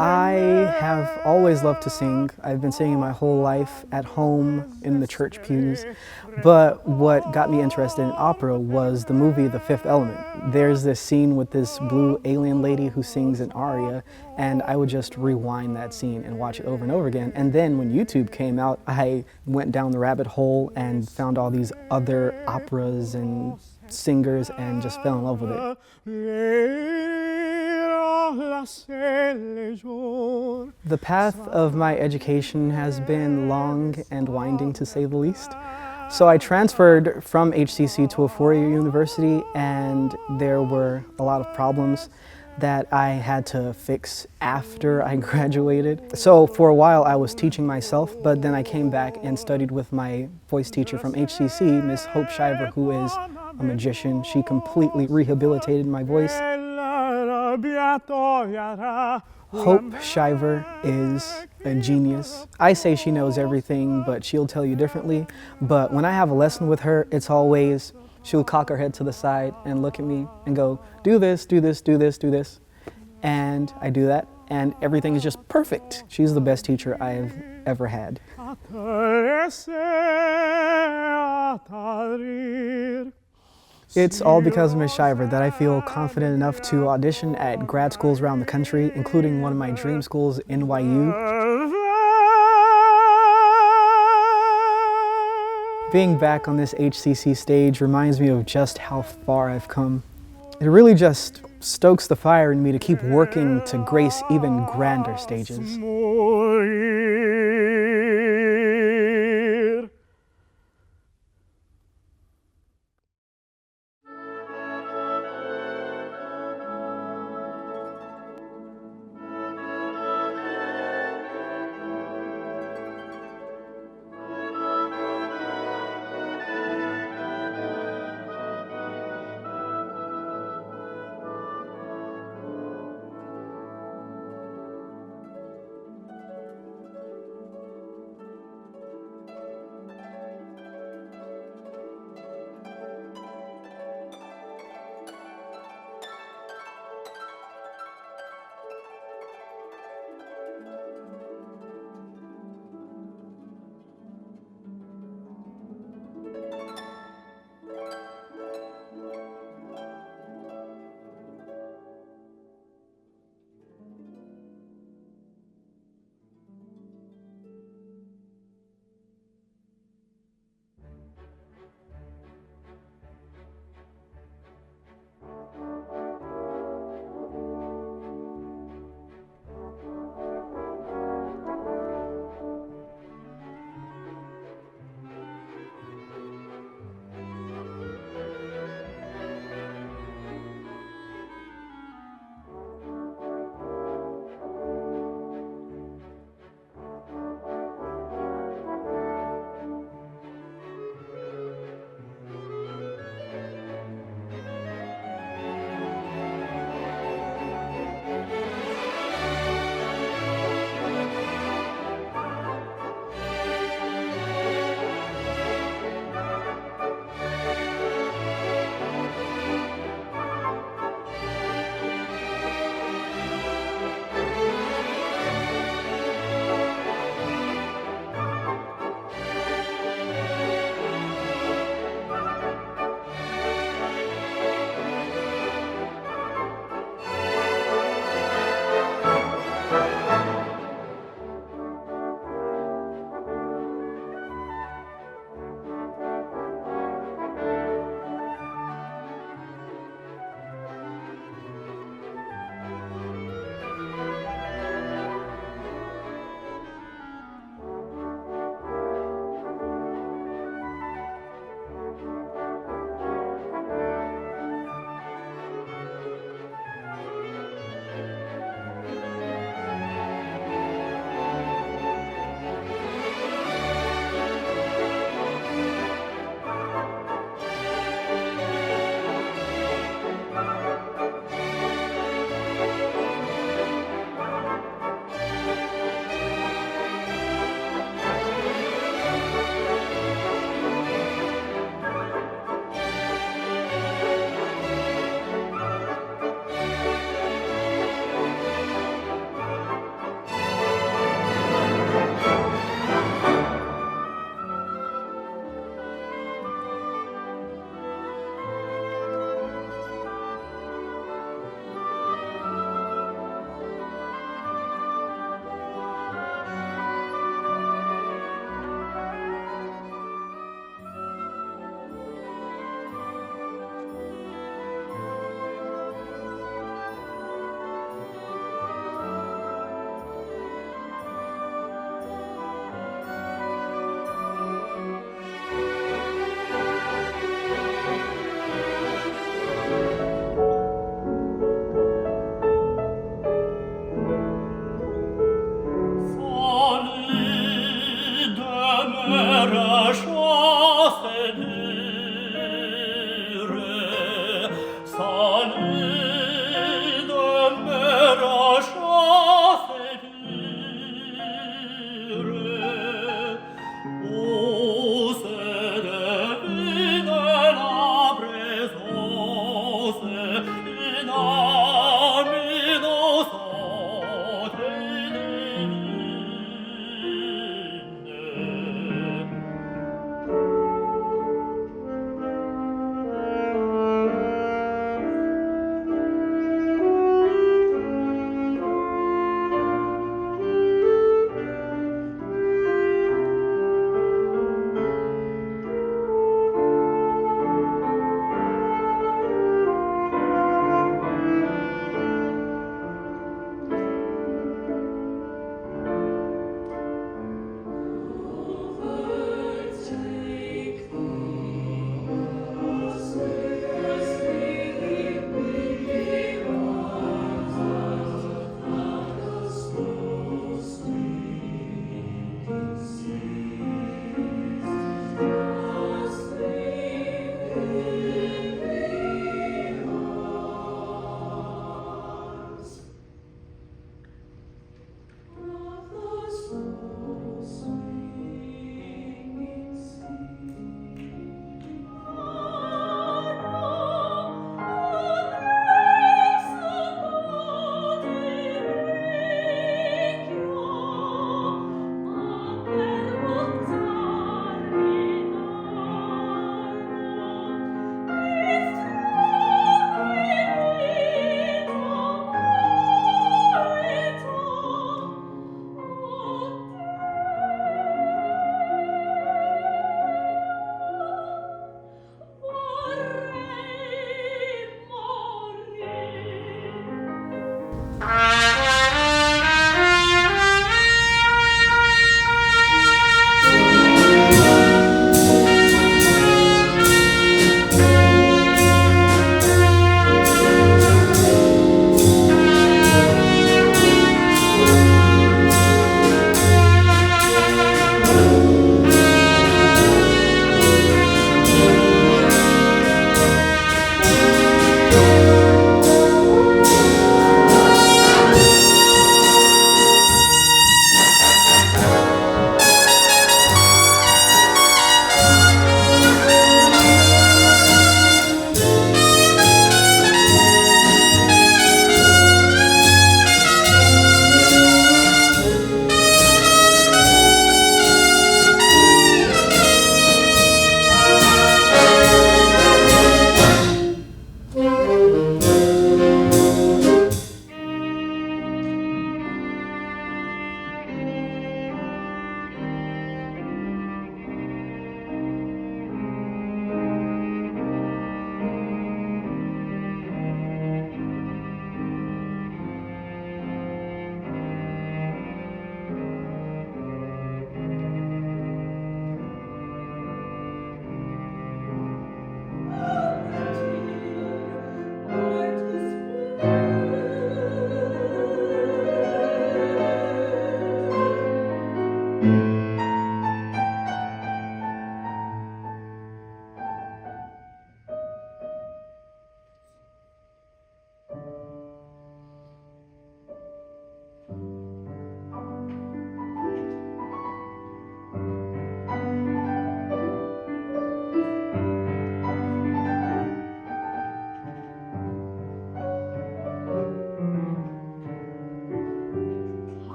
I have always loved to sing. I've been singing my whole life at home in the church pews. But what got me interested in opera was the movie The Fifth Element. There's this scene with this blue alien lady who sings an aria, and I would just rewind that scene and watch it over and over again. And then when YouTube came out, I went down the rabbit hole and found all these other operas and singers and just fell in love with it. The path of my education has been long and winding, to say the least. So I transferred from HCC to a four-year university, and there were a lot of problems that I had to fix after I graduated. So for a while I was teaching myself, but then I came back and studied with my voice teacher from HCC, Miss Hope Shiver, who is a magician. She completely rehabilitated my voice. Hope Shiver is a genius. I say she knows everything, but she'll tell you differently. But when I have a lesson with her, it's always, she'll cock her head to the side and look at me and go, do this, do this, do this, do this. And I do that, and everything is just perfect. She's the best teacher I've ever had. It's all because of Ms. Shiver that I feel confident enough to audition at grad schools around the country, including one of my dream schools, NYU. Being back on this HCC stage reminds me of just how far I've come. It really just stokes the fire in me to keep working to grace even grander stages.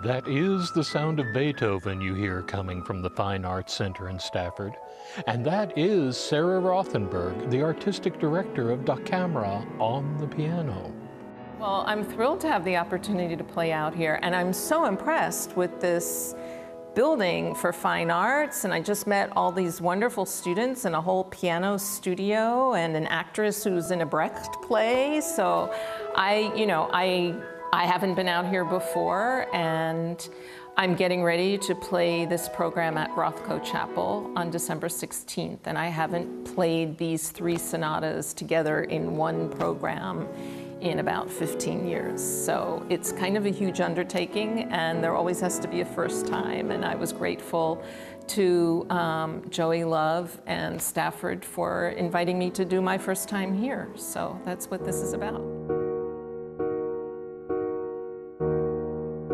That is the sound of Beethoven you hear coming from the Fine Arts Center in Stafford. And that is Sarah Rothenberg, the artistic director of Da Camera, on the piano. Well, I'm thrilled to have the opportunity to play out here, and I'm so impressed with this building for fine arts, and I just met all these wonderful students and a whole piano studio and an actress who's in a Brecht play. So I haven't been out here before, and I'm getting ready to play this program at Rothko Chapel on December 16th, and I haven't played these 3 sonatas together in one program in about 15 years. So it's kind of a huge undertaking, and there always has to be a first time, and I was grateful to Joey Love and Stafford for inviting me to do my first time here. So that's what this is about.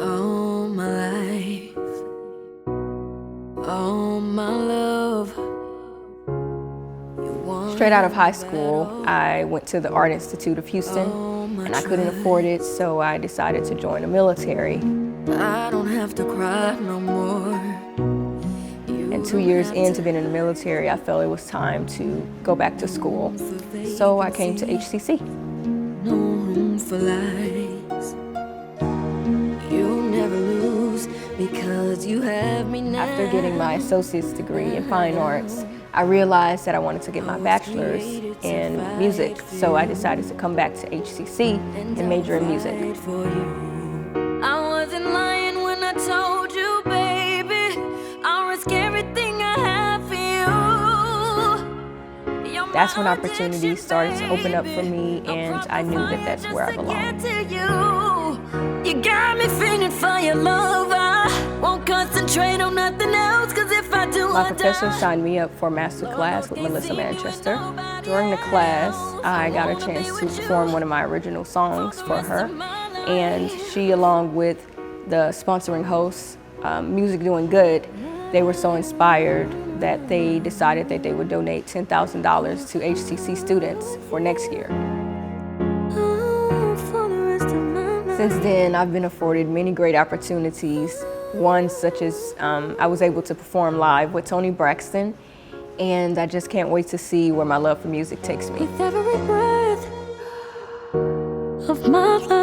All my life, all my love. Straight out of high school, I went to the Art Institute of Houston, and I couldn't afford it, so I decided to join the military. I don't have to cry no more. And 2 years into being in the military, I felt it was time to go back to school. So I came to HCC. No room for lies. You'll never lose because you have me now. After getting my associate's degree in fine arts, I realized that I wanted to get my bachelor's in music. So I decided to come back to HCC and major in music. I wasn't lying when I told you, baby, I'll risk everything I have for you. That's when opportunities started to open up for me, and I knew that that's where I belonged. You got me feeling for your love. I won't concentrate on nothing else, cause if I do, my professor signed me up for a master class with Melissa Manchester. During the class, I got a chance to perform one of my original songs for her, and she, along with the sponsoring hosts, Music Doing Good, they were so inspired that they decided that they would donate $10,000 to HCC students for next year. Since then, I've been afforded many great opportunities, one such as I was able to perform live with Toni Braxton, and I just can't wait to see where my love for music takes me. With every breath of my life.